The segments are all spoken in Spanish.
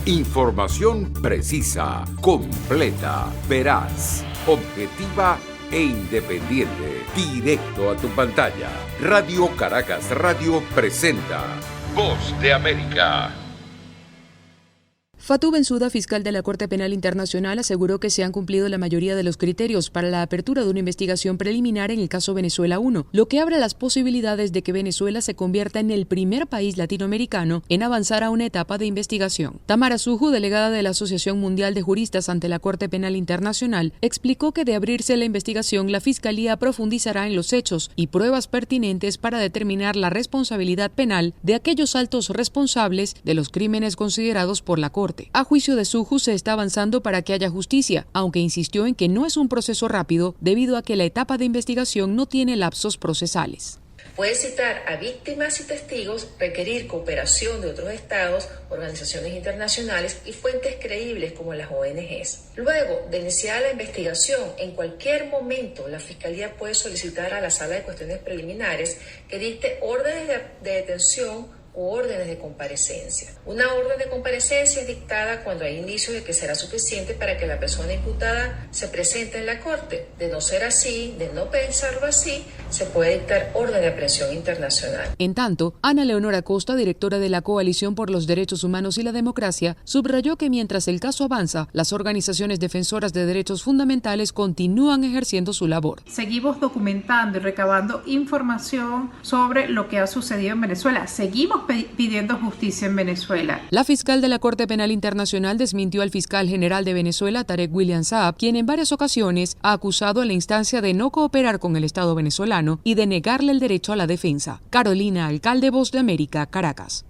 Información precisa, completa, veraz, objetiva e independiente. Directo a tu pantalla. Radio Caracas Radio presenta Voz de América. Fatou Bensouda, fiscal de la Corte Penal Internacional, aseguró que se han cumplido la mayoría de los criterios para la apertura de una investigación preliminar en el caso Venezuela 1, lo que abre las posibilidades de que Venezuela se convierta en el primer país latinoamericano en avanzar a una etapa de investigación. Tamara Suju, delegada de la Asociación Mundial de Juristas ante la Corte Penal Internacional, explicó que de abrirse la investigación, la Fiscalía profundizará en los hechos y pruebas pertinentes para determinar la responsabilidad penal de aquellos altos responsables de los crímenes considerados por la Corte. A juicio de Suju, se está avanzando para que haya justicia, aunque insistió en que no es un proceso rápido debido a que la etapa de investigación no tiene lapsos procesales. Puede citar a víctimas y testigos, requerir cooperación de otros estados, organizaciones internacionales y fuentes creíbles como las ONGs. Luego de iniciar la investigación, en cualquier momento la Fiscalía puede solicitar a la Sala de Cuestiones Preliminares que dicte órdenes de detención o órdenes de comparecencia. Una orden de comparecencia es dictada cuando hay indicios de que será suficiente para que la persona imputada se presente en la corte. De no ser así, de no pensarlo así, se puede dictar orden de aprehensión internacional. En tanto, Ana Leonora Costa, directora de la Coalición por los Derechos Humanos y la Democracia, subrayó que mientras el caso avanza, las organizaciones defensoras de derechos fundamentales continúan ejerciendo su labor. Seguimos documentando y recabando información sobre lo que ha sucedido en Venezuela. Seguimos pidiendo justicia en Venezuela. La fiscal de la Corte Penal Internacional desmintió al fiscal general de Venezuela, Tarek William Saab, quien en varias ocasiones ha acusado a la instancia de no cooperar con el Estado venezolano y de negarle el derecho a la defensa. Carolina Alcalde, Voz de América, Caracas.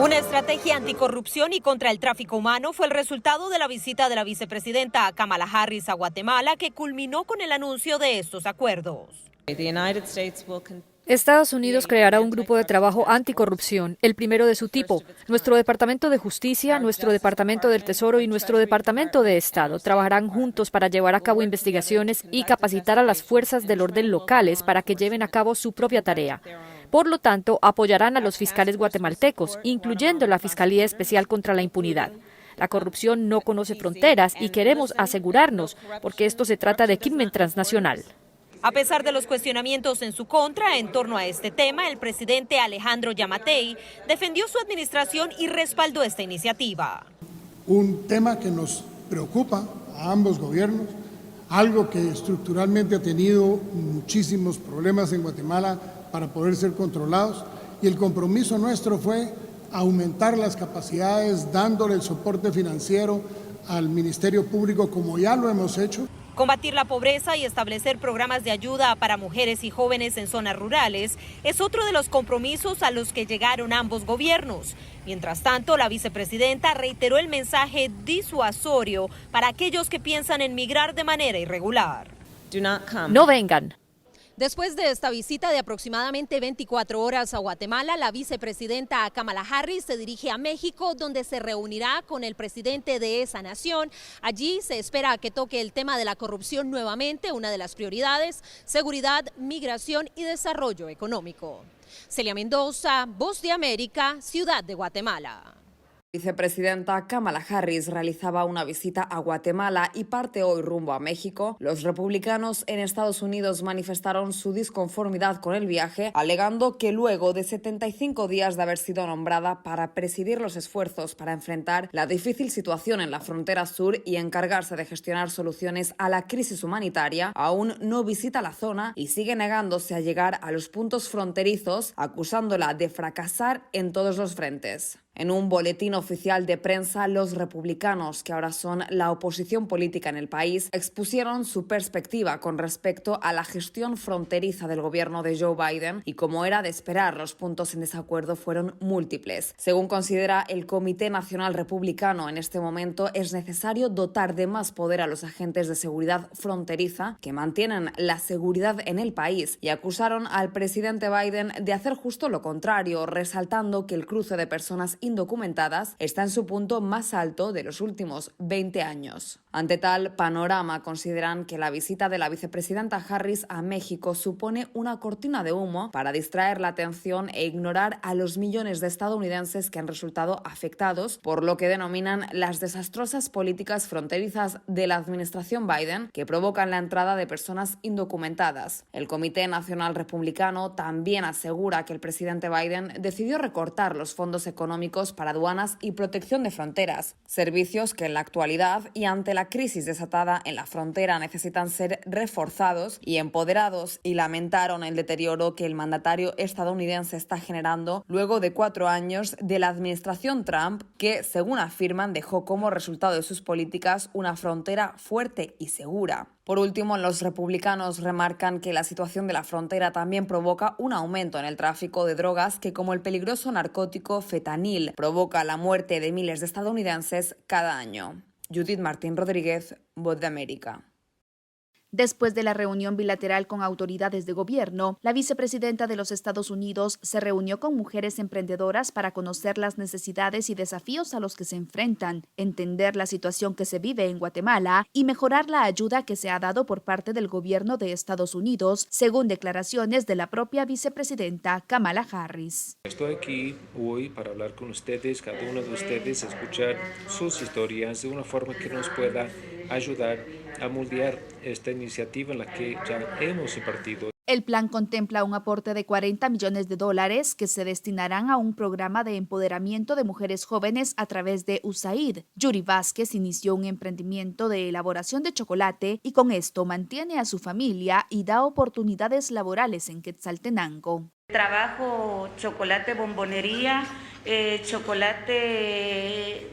Una estrategia anticorrupción y contra el tráfico humano fue el resultado de la visita de la vicepresidenta Kamala Harris a Guatemala, que culminó con el anuncio de estos acuerdos. Estados Unidos creará un grupo de trabajo anticorrupción, el primero de su tipo. Nuestro Departamento de Justicia, nuestro Departamento del Tesoro y nuestro Departamento de Estado trabajarán juntos para llevar a cabo investigaciones y capacitar a las fuerzas del orden locales para que lleven a cabo su propia tarea. Por lo tanto, apoyarán a los fiscales guatemaltecos, incluyendo la Fiscalía Especial contra la Impunidad. La corrupción no conoce fronteras y queremos asegurarnos, porque esto se trata de crimen transnacional. A pesar de los cuestionamientos en su contra en torno a este tema, el presidente Alejandro Yamatei defendió su administración y respaldó esta iniciativa. Un tema que nos preocupa a ambos gobiernos, algo que estructuralmente ha tenido muchísimos problemas en Guatemala para poder ser controlados, y el compromiso nuestro fue aumentar las capacidades dándole el soporte financiero al Ministerio Público, como ya lo hemos hecho. Combatir la pobreza y establecer programas de ayuda para mujeres y jóvenes en zonas rurales es otro de los compromisos a los que llegaron ambos gobiernos. Mientras tanto, la vicepresidenta reiteró el mensaje disuasorio para aquellos que piensan en migrar de manera irregular. No vengan. Después de esta visita de aproximadamente 24 horas a Guatemala, la vicepresidenta Kamala Harris se dirige a México, donde se reunirá con el presidente de esa nación. Allí se espera que toque el tema de la corrupción nuevamente, una de las prioridades: seguridad, migración y desarrollo económico. Celia Mendoza, Voz de América, Ciudad de Guatemala. Vicepresidenta Kamala Harris realizaba una visita a Guatemala y parte hoy rumbo a México. Los republicanos en Estados Unidos manifestaron su disconformidad con el viaje, alegando que luego de 75 días de haber sido nombrada para presidir los esfuerzos para enfrentar la difícil situación en la frontera sur y encargarse de gestionar soluciones a la crisis humanitaria, aún no visita la zona y sigue negándose a llegar a los puntos fronterizos, acusándola de fracasar en todos los frentes. En un boletín oficial de prensa, los republicanos, que ahora son la oposición política en el país, expusieron su perspectiva con respecto a la gestión fronteriza del gobierno de Joe Biden y, como era de esperar, los puntos en desacuerdo fueron múltiples. Según considera el Comité Nacional Republicano, en este momento es necesario dotar de más poder a los agentes de seguridad fronteriza que mantienen la seguridad en el país, y acusaron al presidente Biden de hacer justo lo contrario, resaltando que el cruce de personas indocumentadas está en su punto más alto de los últimos 20 años. Ante tal panorama, consideran que la visita de la vicepresidenta Harris a México supone una cortina de humo para distraer la atención e ignorar a los millones de estadounidenses que han resultado afectados por lo que denominan las desastrosas políticas fronterizas de la administración Biden, que provocan la entrada de personas indocumentadas. El Comité Nacional Republicano también asegura que el presidente Biden decidió recortar los fondos económicos para aduanas y protección de fronteras, servicios que en la actualidad y ante la crisis desatada en la frontera necesitan ser reforzados y empoderados, y lamentaron el deterioro que el mandatario estadounidense está generando luego de 4 años de la administración Trump, que, según afirman, dejó como resultado de sus políticas una frontera fuerte y segura. Por último, los republicanos remarcan que la situación de la frontera también provoca un aumento en el tráfico de drogas que, como el peligroso narcótico fentanil, provoca la muerte de miles de estadounidenses cada año. Judith Martín Rodríguez, Voz de América. Después de la reunión bilateral con autoridades de gobierno, la vicepresidenta de los Estados Unidos se reunió con mujeres emprendedoras para conocer las necesidades y desafíos a los que se enfrentan, entender la situación que se vive en Guatemala y mejorar la ayuda que se ha dado por parte del gobierno de Estados Unidos, según declaraciones de la propia vicepresidenta Kamala Harris. Estoy aquí hoy para hablar con ustedes, cada uno de ustedes, escuchar sus historias de una forma que nos pueda ayudar a moldear esta iniciativa en la que ya hemos impartido. El plan contempla un aporte de $40 millones que se destinarán a un programa de empoderamiento de mujeres jóvenes a través de USAID. Yuri Vázquez inició un emprendimiento de elaboración de chocolate y con esto mantiene a su familia y da oportunidades laborales en Quetzaltenango. Trabajo chocolate bombonería, chocolate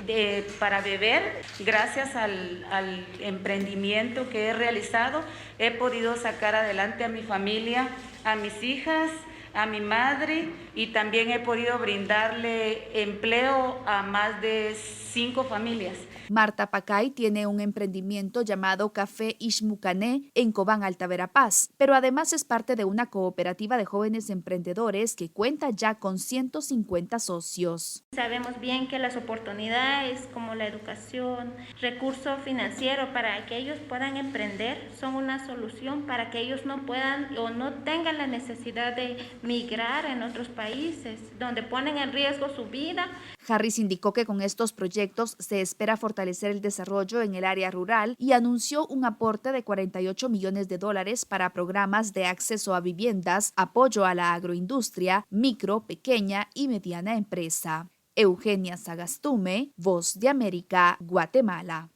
para beber. Gracias al emprendimiento que he realizado, he podido sacar adelante a mi familia, a mis hijas, a mi madre, y también he podido brindarle empleo a más de 5 familias. Marta Pacay tiene un emprendimiento llamado Café Ixmucané en Cobán, Alta Verapaz, pero además es parte de una cooperativa de jóvenes emprendedores que cuenta ya con 150 socios. Sabemos bien que las oportunidades como la educación, recurso financiero para que ellos puedan emprender son una solución para que ellos no puedan o no tengan la necesidad de migrar en otros países donde ponen en riesgo su vida. Harris indicó que con estos proyectos se espera fortalecer el desarrollo en el área rural y anunció un aporte de $48 millones para programas de acceso a viviendas, apoyo a la agroindustria, micro, pequeña y mediana empresa. Eugenia Sagastume, Voz de América, Guatemala.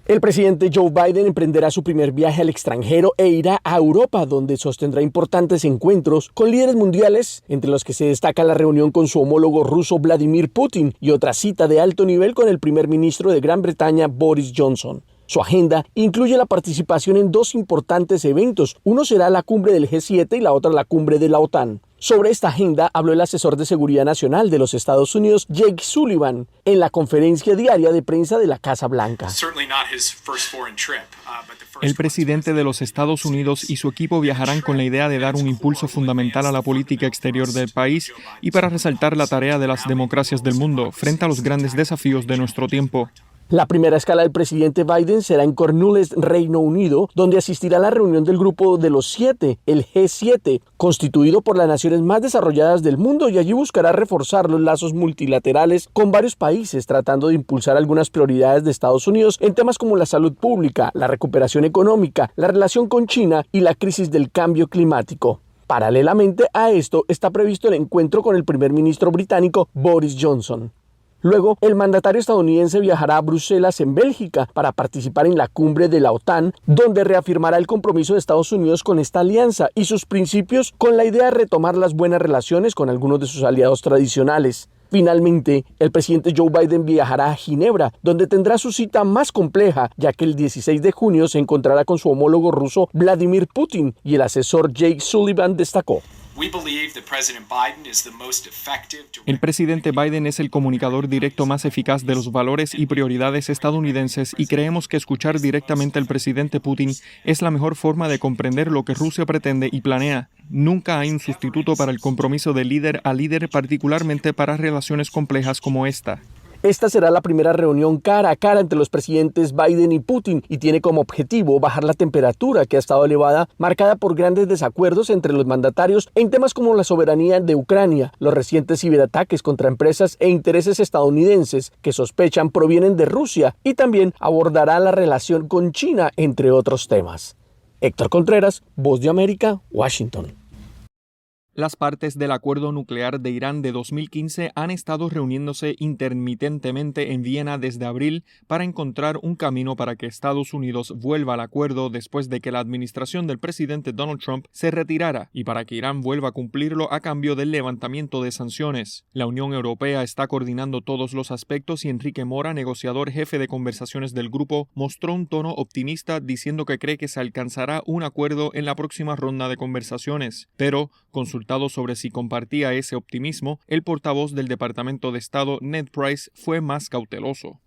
El presidente Joe Biden emprenderá su primer viaje al extranjero e irá a Europa, donde sostendrá importantes encuentros con líderes mundiales, entre los que se destaca la reunión con su homólogo ruso Vladimir Putin y otra cita de alto nivel con el primer ministro de Gran Bretaña, Boris Johnson. Su agenda incluye la participación en 2 importantes eventos. Uno será la cumbre del G7 y la otra la cumbre de la OTAN. Sobre esta agenda habló el asesor de Seguridad Nacional de los Estados Unidos, Jake Sullivan, en la conferencia diaria de prensa de la Casa Blanca. El presidente de los Estados Unidos y su equipo viajarán con la idea de dar un impulso fundamental a la política exterior del país y para resaltar la tarea de las democracias del mundo frente a los grandes desafíos de nuestro tiempo. La primera escala del presidente Biden será en Cornualles, Reino Unido, donde asistirá a la reunión del Grupo de los 7, el G7, constituido por las naciones más desarrolladas del mundo, y allí buscará reforzar los lazos multilaterales con varios países, tratando de impulsar algunas prioridades de Estados Unidos en temas como la salud pública, la recuperación económica, la relación con China y la crisis del cambio climático. Paralelamente a esto, está previsto el encuentro con el primer ministro británico Boris Johnson. Luego, el mandatario estadounidense viajará a Bruselas, en Bélgica, para participar en la cumbre de la OTAN, donde reafirmará el compromiso de Estados Unidos con esta alianza y sus principios, con la idea de retomar las buenas relaciones con algunos de sus aliados tradicionales. Finalmente, el presidente Joe Biden viajará a Ginebra, donde tendrá su cita más compleja, ya que el 16 de junio se encontrará con su homólogo ruso Vladimir Putin, y el asesor Jake Sullivan destacó: el presidente Biden es el comunicador directo más eficaz de los valores y prioridades estadounidenses, y creemos que escuchar directamente al presidente Putin es la mejor forma de comprender lo que Rusia pretende y planea. Nunca hay un sustituto para el compromiso de líder a líder, particularmente para relaciones complejas como esta. Esta será la primera reunión cara a cara entre los presidentes Biden y Putin y tiene como objetivo bajar la temperatura que ha estado elevada, marcada por grandes desacuerdos entre los mandatarios en temas como la soberanía de Ucrania, los recientes ciberataques contra empresas e intereses estadounidenses que sospechan provienen de Rusia, y también abordará la relación con China, entre otros temas. Héctor Contreras, Voz de América, Washington. Las partes del acuerdo nuclear de Irán de 2015 han estado reuniéndose intermitentemente en Viena desde abril para encontrar un camino para que Estados Unidos vuelva al acuerdo después de que la administración del presidente Donald Trump se retirara y para que Irán vuelva a cumplirlo a cambio del levantamiento de sanciones. La Unión Europea está coordinando todos los aspectos y Enrique Mora, negociador jefe de conversaciones del grupo, mostró un tono optimista diciendo que cree que se alcanzará un acuerdo en la próxima ronda de conversaciones, pero consultado sobre si compartía ese optimismo, el portavoz del Departamento de Estado, Ned Price, fue más cauteloso.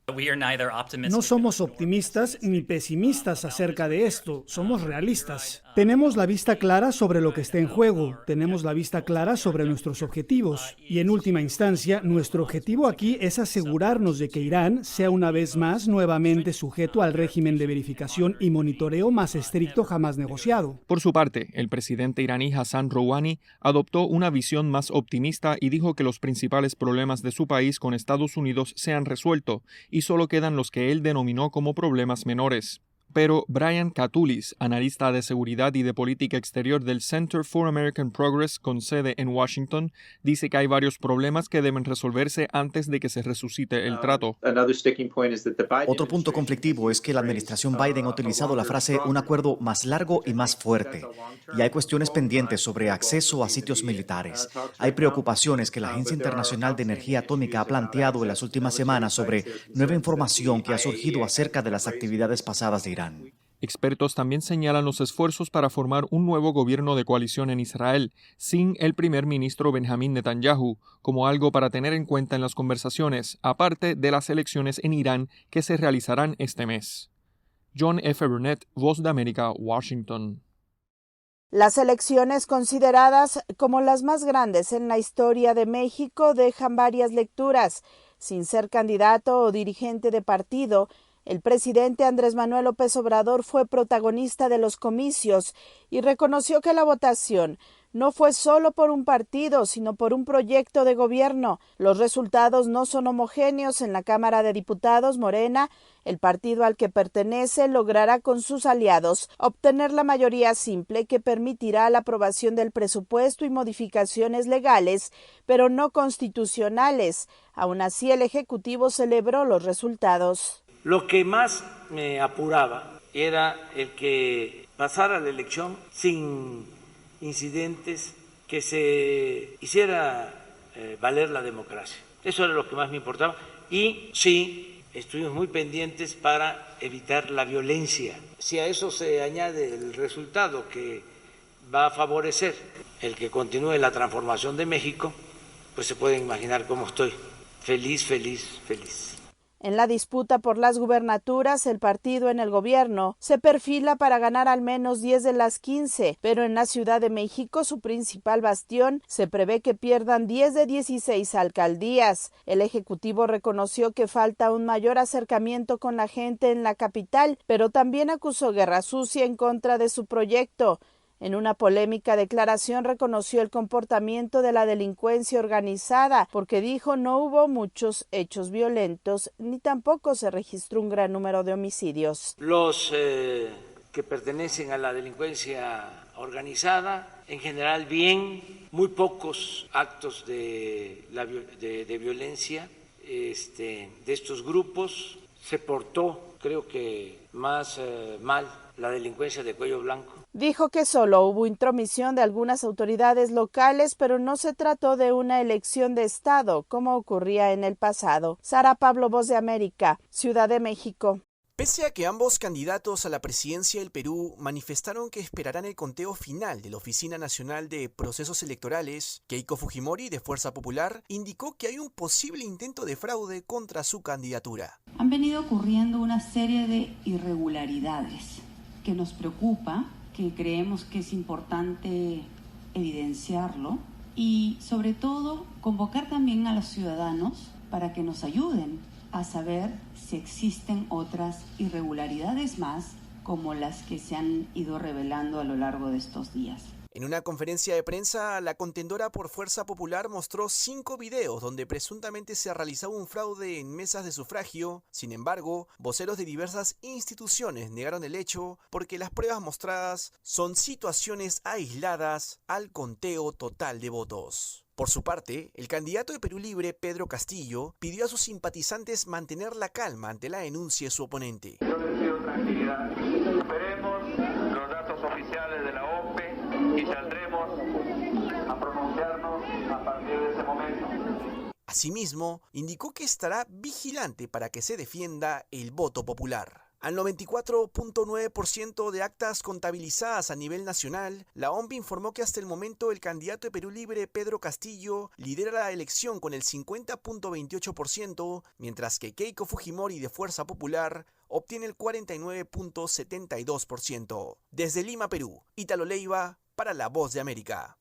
No somos optimistas ni pesimistas acerca de esto, somos realistas. Tenemos la vista clara sobre lo que está en juego, tenemos la vista clara sobre nuestros objetivos y en última instancia, nuestro objetivo aquí es asegurarnos de que Irán sea una vez más nuevamente sujeto al régimen de verificación y monitoreo más estricto jamás negociado. Por su parte, el presidente iraní Hassan Rouhani adoptó una visión más optimista y dijo que los principales problemas de su país con Estados Unidos se han resuelto y solo quedan los que él denominó como problemas menores. Pero Brian Katulis, analista de seguridad y de política exterior del Center for American Progress con sede en Washington, dice que hay varios problemas que deben resolverse antes de que se resucite el trato. Otro punto conflictivo es que la administración Biden ha utilizado la frase un acuerdo más largo y más fuerte. Y hay cuestiones pendientes sobre acceso a sitios militares. Hay preocupaciones que la Agencia Internacional de Energía Atómica ha planteado en las últimas semanas sobre nueva información que ha surgido acerca de las actividades pasadas de Irán. Expertos también señalan los esfuerzos para formar un nuevo gobierno de coalición en Israel, sin el primer ministro Benjamín Netanyahu, como algo para tener en cuenta en las conversaciones, aparte de las elecciones en Irán que se realizarán este mes. John F. Burnett, Voz de América, Washington. Las elecciones consideradas como las más grandes en la historia de México dejan varias lecturas. Sin ser candidato o dirigente de partido, el presidente Andrés Manuel López Obrador fue protagonista de los comicios y reconoció que la votación no fue solo por un partido, sino por un proyecto de gobierno. Los resultados no son homogéneos. En la Cámara de Diputados, Morena, el partido al que pertenece, logrará con sus aliados obtener la mayoría simple que permitirá la aprobación del presupuesto y modificaciones legales, pero no constitucionales. Aún así, el Ejecutivo celebró los resultados. Lo que más me apuraba era el que pasara la elección sin incidentes, que se hiciera valer la democracia. Eso era lo que más me importaba. Y sí, estuvimos muy pendientes para evitar la violencia. Si a eso se añade el resultado que va a favorecer el que continúe la transformación de México, pues se pueden imaginar cómo estoy. Feliz, feliz, feliz. En la disputa por las gubernaturas, el partido en el gobierno se perfila para ganar al menos 10 de las 15, pero en la Ciudad de México, su principal bastión, se prevé que pierdan 10 de 16 alcaldías. El Ejecutivo reconoció que falta un mayor acercamiento con la gente en la capital, pero también acusó guerra sucia en contra de su proyecto. En una polémica declaración reconoció el comportamiento de la delincuencia organizada, porque dijo no hubo muchos hechos violentos, ni tampoco se registró un gran número de homicidios. Los que pertenecen a la delincuencia organizada, en general bien, muy pocos actos de violencia de estos grupos. Se portó, creo que más mal, la delincuencia de cuello blanco. Dijo que solo hubo intromisión de algunas autoridades locales, pero no se trató de una elección de Estado, como ocurría en el pasado. Sara Pablo, Voz de América, Ciudad de México. Pese a que ambos candidatos a la presidencia del Perú manifestaron que esperarán el conteo final de la Oficina Nacional de Procesos Electorales, Keiko Fujimori, de Fuerza Popular, indicó que hay un posible intento de fraude contra su candidatura. Han venido ocurriendo una serie de irregularidades que nos preocupa, que creemos que es importante evidenciarlo y sobre todo convocar también a los ciudadanos para que nos ayuden a saber si existen otras irregularidades más como las que se han ido revelando a lo largo de estos días. En una conferencia de prensa, la contendora por Fuerza Popular mostró 5 videos donde presuntamente se realizaba un fraude en mesas de sufragio. Sin embargo, voceros de diversas instituciones negaron el hecho porque las pruebas mostradas son situaciones aisladas al conteo total de votos. Por su parte, el candidato de Perú Libre, Pedro Castillo, pidió a sus simpatizantes mantener la calma ante la denuncia de su oponente. Yo les pido tranquilidad. Esperemos los datos oficiales de la OMPE y saldremos a pronunciarnos a partir de ese momento. Asimismo, indicó que estará vigilante para que se defienda el voto popular. Al 94.9% de actas contabilizadas a nivel nacional, la OMPE informó que hasta el momento el candidato de Perú Libre, Pedro Castillo, lidera la elección con el 50.28%, mientras que Keiko Fujimori de Fuerza Popular obtiene el 49.72%. Desde Lima, Perú, Ítalo Leiva para La Voz de América.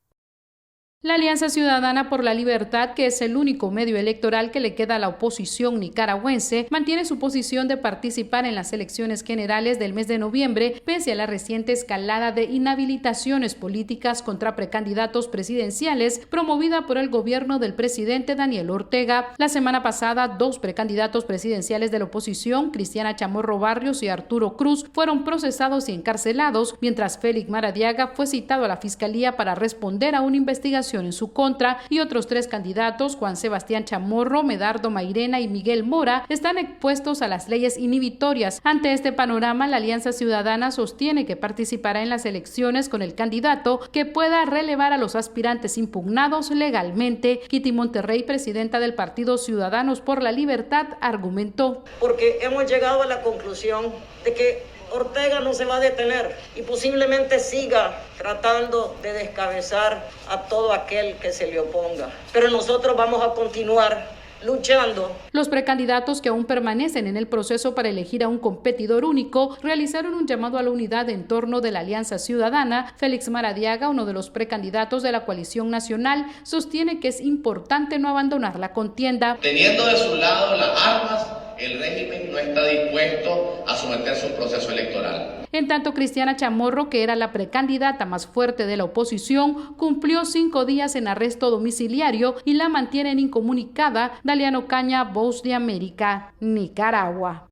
La Alianza Ciudadana por la Libertad, que es el único medio electoral que le queda a la oposición nicaragüense, mantiene su posición de participar en las elecciones generales del mes de noviembre, pese a la reciente escalada de inhabilitaciones políticas contra precandidatos presidenciales promovida por el gobierno del presidente Daniel Ortega. La semana pasada, 2 precandidatos presidenciales de la oposición, Cristiana Chamorro Barrios y Arturo Cruz, fueron procesados y encarcelados, mientras Félix Maradiaga fue citado a la Fiscalía para responder a una investigación en su contra, y otros 3 candidatos, Juan Sebastián Chamorro, Medardo Mairena y Miguel Mora, están expuestos a las leyes inhibitorias. Ante este panorama, la Alianza Ciudadana sostiene que participará en las elecciones con el candidato que pueda relevar a los aspirantes impugnados legalmente. Kitty Monterrey, presidenta del Partido Ciudadanos por la Libertad, argumentó: porque hemos llegado a la conclusión de que Ortega no se va a detener y posiblemente siga tratando de descabezar a todo aquel que se le oponga. Pero nosotros vamos a continuar luchando. Los precandidatos que aún permanecen en el proceso para elegir a un competidor único realizaron un llamado a la unidad en torno de la Alianza Ciudadana. Félix Maradiaga, uno de los precandidatos de la coalición nacional, sostiene que es importante no abandonar la contienda. Teniendo de su lado las armas, el régimen no está dispuesto a someterse a un proceso electoral. En tanto, Cristiana Chamorro, que era la precandidata más fuerte de la oposición, cumplió 5 días en arresto domiciliario y la mantienen incomunicada. Daliano Caña, Voz de América, Nicaragua.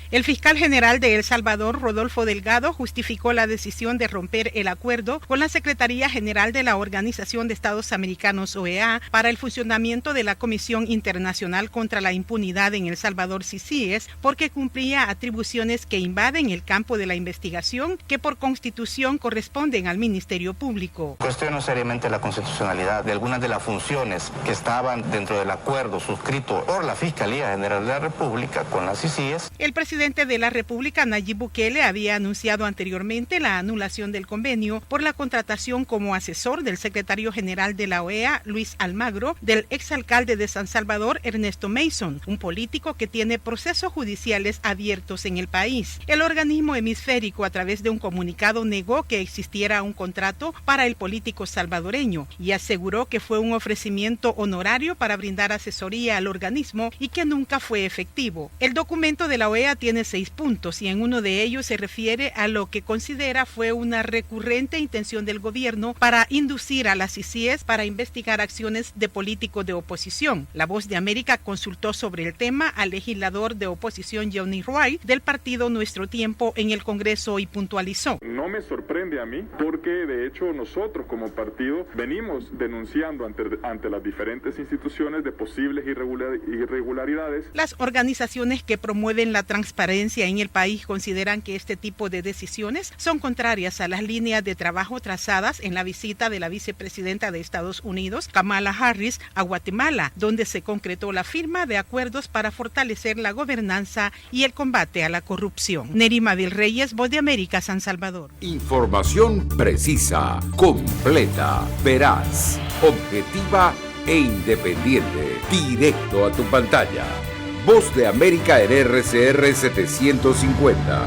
El fiscal general de El Salvador, Rodolfo Delgado, justificó la decisión de romper el acuerdo con la Secretaría General de la Organización de Estados Americanos, OEA, para el funcionamiento de la Comisión Internacional contra la Impunidad en El Salvador, CICIES, porque cumplía atribuciones que invaden el campo de la investigación que por constitución corresponden al Ministerio Público. Cuestiono seriamente la constitucionalidad de algunas de las funciones que estaban dentro del acuerdo suscrito por la Fiscalía General de la República con la CICIES. El presidente de la República, Nayib Bukele, había anunciado anteriormente la anulación del convenio por la contratación como asesor del secretario general de la OEA, Luis Almagro, del exalcalde de San Salvador, Ernesto Mason, un político que tiene procesos judiciales abiertos en el país. El organismo hemisférico, a través de un comunicado, negó que existiera un contrato para el político salvadoreño y aseguró que fue un ofrecimiento honorario para brindar asesoría al organismo y que nunca fue efectivo. El documento de la OEA tiene 6 puntos y en uno de ellos se refiere a lo que considera fue una recurrente intención del gobierno para inducir a las CICIES para investigar acciones de políticos de oposición. La Voz de América consultó sobre el tema al legislador de oposición Johnny Wright del partido Nuestro Tiempo en el Congreso y puntualizó: no me sorprende a mí porque de hecho nosotros como partido venimos denunciando ante las diferentes instituciones de posibles irregularidades. Las organizaciones que promueven la transparencia en el país consideran que este tipo de decisiones son contrarias a las líneas de trabajo trazadas en la visita de la vicepresidenta de Estados Unidos, Kamala Harris, a Guatemala, donde se concretó la firma de acuerdos para fortalecer la gobernanza y el combate a la corrupción. Nerima Vil Reyes, Voz de América, San Salvador. Información precisa, completa, veraz, objetiva e independiente. Directo a tu pantalla. Voz de América en RCR 750.